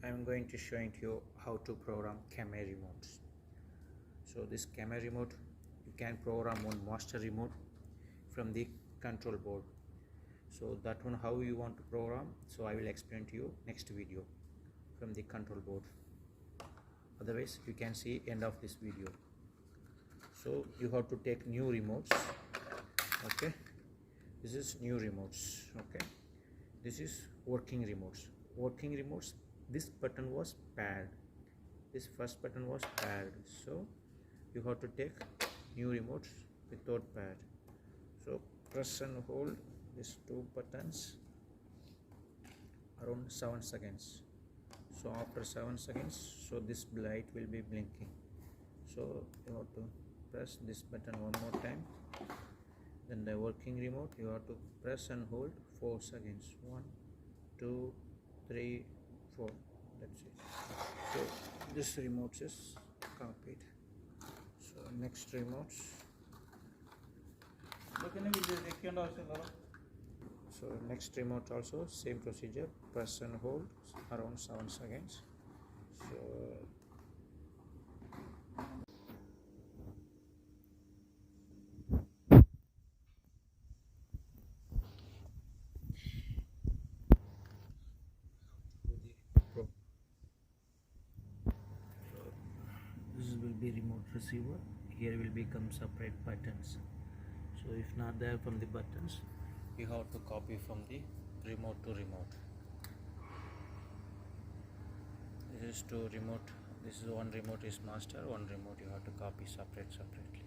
I'm going to showing to you how to program CAME remotes. So this CAME remote, you can program one master remote from the control board. So that one how you want to program, so I will explain to you next video from the control board. Otherwise you can see end of this video. So you have to take new remotes. Okay, this is new remotes. Okay, this is working remotes. This button was paired, this first button was paired, so you have to take new remotes without paired. So press and hold these two buttons around 7 seconds. So after 7 seconds, so this light will be blinking. So you have to press this button one more time. Then the working remote, you have to press and hold 4 seconds. 1 2 3 4. That's it. So this remote is complete. So next remotes. So next remote also same procedure. Press and hold around 7 seconds. So this will be remote receiver. Here will become separate buttons. So if not there from the buttons, you have to copy from the remote to remote. This is to remote. This is one remote is master, one remote you have to copy separately.